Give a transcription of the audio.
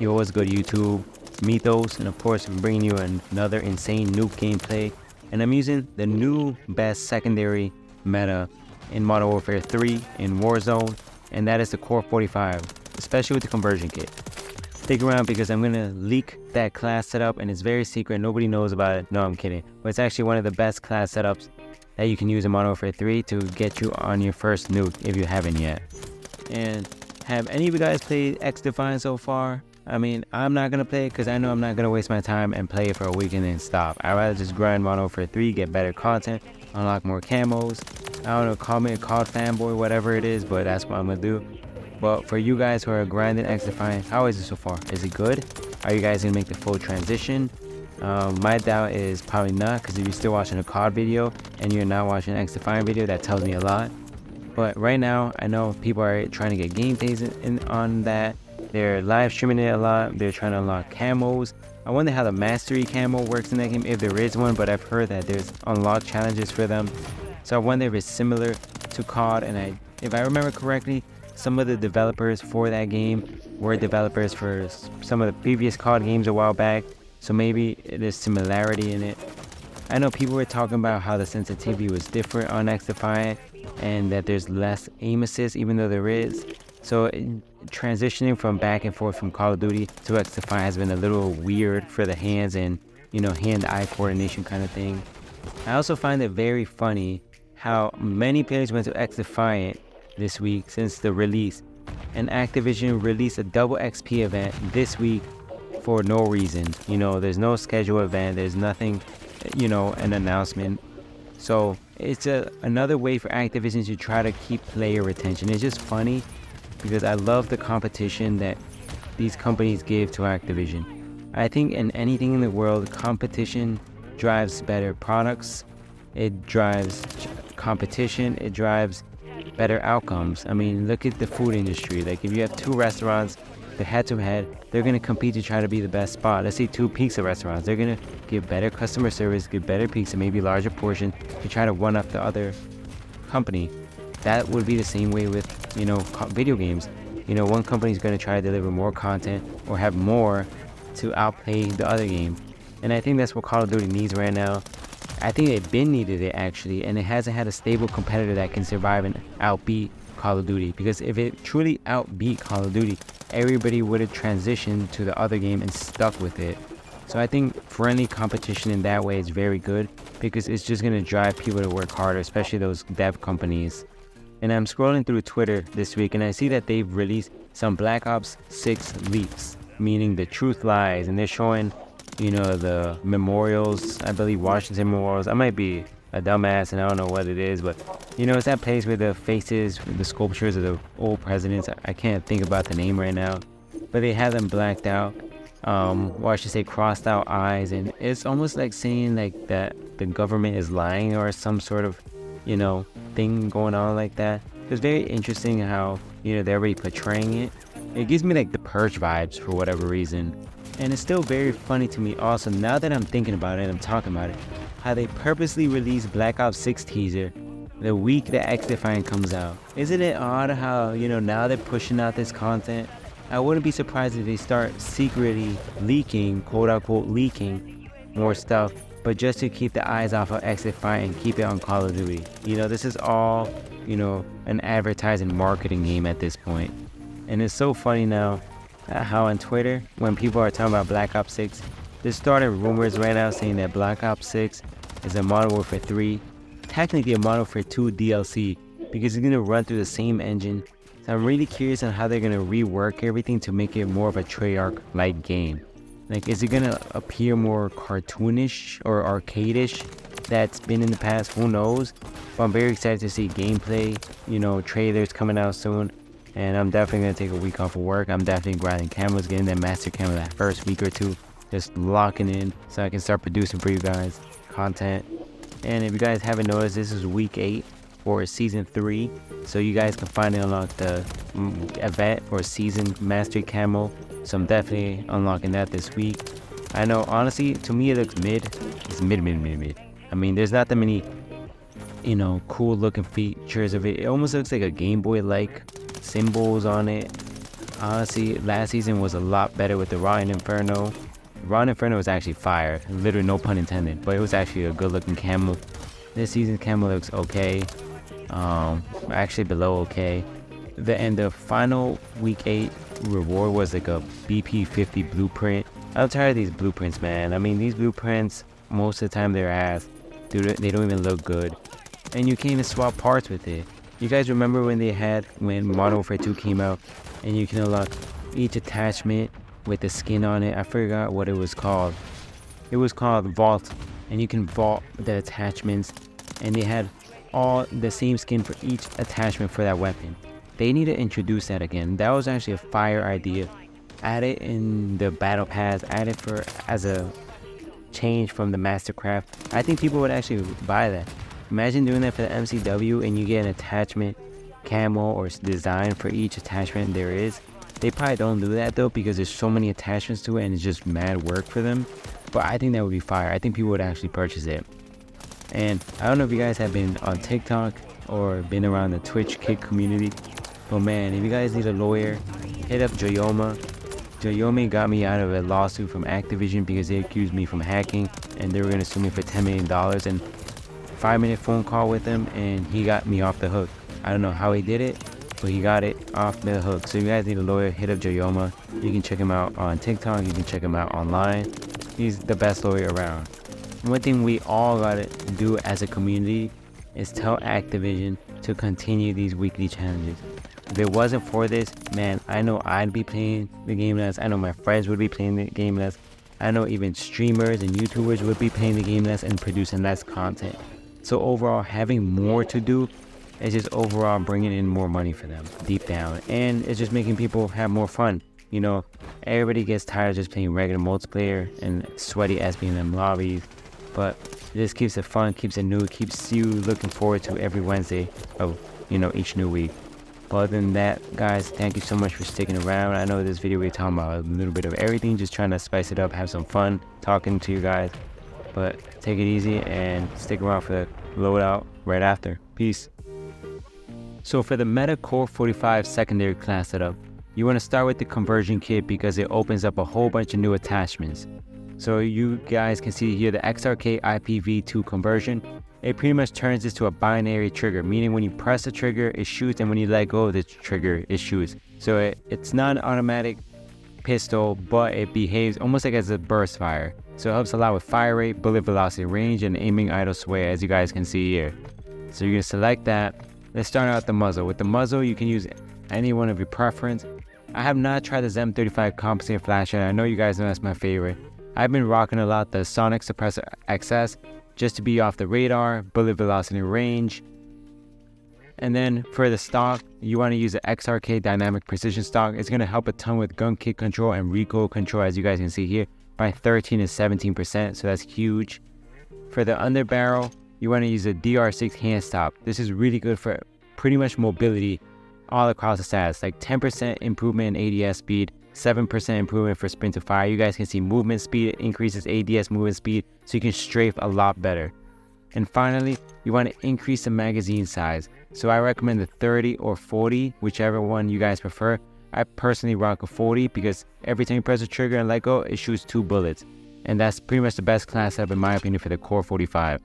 Yo, what's good YouTube? Mythos, and of course I'm bringing you another insane nuke gameplay, and I'm using the new best secondary meta in Modern Warfare 3 in Warzone, and that is the COR 45, especially with the conversion kit. Stick around because I'm gonna leak that class setup, and it's very secret, nobody knows about it. No, I'm kidding, but it's actually one of the best class setups that you can use in Modern Warfare 3 to get you on your first nuke if you haven't yet. And have any of you guys played X-Defiant so far? I mean, I'm not gonna play it because I know I'm not gonna waste my time and play it for a week and then stop. I'd rather just grind Modern Warfare 3, get better content, unlock more camos. I don't know, call me a COD fanboy, whatever it is, but that's what I'm gonna do. But for you guys who are grinding X-Defiant, how is it so far? Is it good? Are you guys gonna make the full transition? My doubt is probably not, because if you're still watching a COD video and you're not watching an X-Defiant video, that tells me a lot. But right now, I know people are trying to get gameplays on that. They're live streaming it a lot. They're trying to unlock camos. I wonder how the mastery camo works in that game, if there is one, but I've heard that there's unlock challenges for them. So I wonder if it's similar to COD, and if I remember correctly, some of the developers for that game were developers for some of the previous COD games a while back, so maybe there's similarity in it. I know people were talking about how the sensitivity was different on X-Defiant, and that there's less aim assist, even though there is. So transitioning from back and forth from Call of Duty to X-Defiant has been a little weird for the hands and, you know, hand-eye coordination kind of thing. I also find it very funny how many players went to X-Defiant this week since the release, and Activision released a double XP event this week for no reason. You know, there's no scheduled event, there's nothing, you know, an announcement. So it's another way for Activision to try to keep player retention. It's just funny because I love the competition that these companies give to Activision. I think in anything in the world, competition drives better products, it drives competition, it drives better outcomes. I mean, look at the food industry. Like, if you have two restaurants, they're head to head, they're gonna compete to try to be the best spot. Let's say two pizza restaurants, they're gonna give better customer service, give better pizza, maybe larger portion, to try to one up the other company. That would be the same way with, you know, video games. You know, one company's gonna try to deliver more content or have more to outplay the other game. And I think that's what Call of Duty needs right now. I think they've been needed it actually, and it hasn't had a stable competitor that can survive and outbeat Call of Duty. Because if it truly outbeat Call of Duty, everybody would have transitioned to the other game and stuck with it. So I think friendly competition in that way is very good, because it's just gonna drive people to work harder, especially those dev companies. And I'm scrolling through Twitter this week, and I see that they've released some Black Ops 6 leaks, meaning the truth lies, and they're showing, you know, the memorials, I believe Washington memorials. I might be a dumbass and I don't know what it is, but you know, it's that place with the faces, with the sculptures of the old presidents. I can't think about the name right now, but they have them blacked out, or I should say crossed out eyes, and it's almost like saying like that the government is lying or some sort of, you know, thing going on like that. It's very interesting how, you know, they're already portraying it. It gives me like the Purge vibes for whatever reason. And it's still very funny to me also, now that I'm thinking about it and I'm talking about it, how they purposely released Black Ops 6 teaser the week that X-Defiant comes out. Isn't it odd how, you know, now they're pushing out this content? I wouldn't be surprised if they start secretly leaking, quote unquote leaking, more stuff, but just to keep the eyes off of X-Defiant and keep it on Call of Duty. You know, this is all, you know, an advertising marketing game at this point. And it's so funny now how on Twitter, when people are talking about Black Ops 6, there's started rumors right now saying that Black Ops 6 is a Modern Warfare 3, technically a Modern Warfare 2 DLC, because it's going to run through the same engine. So I'm really curious on how they're going to rework everything to make it more of a Treyarch-like game. Like, is it going to appear more cartoonish or arcade-ish? That's been in the past, who knows? But I'm very excited to see gameplay, you know, trailers coming out soon. And I'm definitely going to take a week off of work. I'm definitely grinding camos, getting that master camo that first week or two. Just locking in so I can start producing for you guys content. And if you guys haven't noticed, this is week 8 for season 3. So you guys can finally unlock the event or season mastery camo. So I'm definitely unlocking that this week. I know, honestly, to me it looks mid. It's mid. I mean, there's not that many, you know, cool looking features of it. It almost looks like a Game Boy like symbols on it. Honestly, last season was a lot better with the Raw and Inferno. Raw and Inferno was actually fire, literally no pun intended, but it was actually a good looking camo. This season's camo looks okay, actually below okay. The final week 8 reward was like a BP50 blueprint. I'm tired of these blueprints, man. I mean, these blueprints, most of the time they're ass. Dude, they don't even look good. And you can't even swap parts with it. You guys remember when Modern Warfare 2 came out, and you can unlock each attachment with the skin on it? I forgot what it was called. It was called Vault, and you can vault the attachments, and they had all the same skin for each attachment for that weapon. They need to introduce that again. That was actually a fire idea. Add it in the battle pass, add it as a change from the Mastercraft. I think people would actually buy that. Imagine doing that for the MCW and you get an attachment camo or design for each attachment there is. They probably don't do that though, because there's so many attachments to it and it's just mad work for them. But I think that would be fire. I think people would actually purchase it. And I don't know if you guys have been on TikTok or been around the Twitch kit community, but man, if you guys need a lawyer, hit up Joyoma. Joyoma got me out of a lawsuit from Activision because they accused me from hacking and they were going to sue me for $10 million. And 5-minute phone call with him and he got me off the hook. I don't know how he did it, but he got it off the hook. So if you guys need a lawyer, hit up Joyoma. You can check him out on TikTok, you can check him out online. He's the best lawyer around. One thing we all gotta do as a community is tell Activision to continue these weekly challenges. If it wasn't for this, man, I know I'd be playing the game less. I know my friends would be playing the game less. I know even streamers and YouTubers would be playing the game less and producing less content. So overall, having more to do is just overall bringing in more money for them deep down. And it's just making people have more fun. You know, everybody gets tired of just playing regular multiplayer and sweaty SBM lobbies. But this keeps it fun, keeps it new, keeps you looking forward to every Wednesday of, each new week. But other than that, guys, thank you so much for sticking around. I know this video we're talking about a little bit of everything, just trying to spice it up, have some fun talking to you guys. But take it easy and stick around for the loadout right after. Peace. So for the Meta Core 45 secondary class setup, you want to start with the conversion kit because it opens up a whole bunch of new attachments. So you guys can see here the XRK IPv2 conversion. It pretty much turns this to a binary trigger, meaning when you press the trigger, it shoots, and when you let go of the trigger, it shoots. So it's not an automatic pistol, but it behaves almost like as a burst fire. So it helps a lot with fire rate, bullet velocity, range, and aiming idle sway, as you guys can see here. So you're gonna select that. Let's start out the muzzle. With the muzzle, you can use any one of your preference. I have not tried the ZM35 compensated flash yet. I know you guys know that's my favorite. I've been rocking a lot the Sonic Suppressor XS just to be off the radar, bullet velocity, range. And then for the stock, you want to use the XRK Dynamic Precision stock. It's going to help a ton with gun kick control and recoil control, as you guys can see here, by 13 and 17%, so that's huge. For the underbarrel, you want to use a DR6 hand stop. This is really good for pretty much mobility all across the stats, like 10% improvement in ADS speed, 7% improvement for sprint to fire. You guys can see movement speed increases ADS movement speed, so you can strafe a lot better. And finally, you want to increase the magazine size. So I recommend the 30 or 40, whichever one you guys prefer. I personally rock a 40 because every time you press the trigger and let go, it shoots 2 bullets. And that's pretty much the best class setup in my opinion for the Core 45.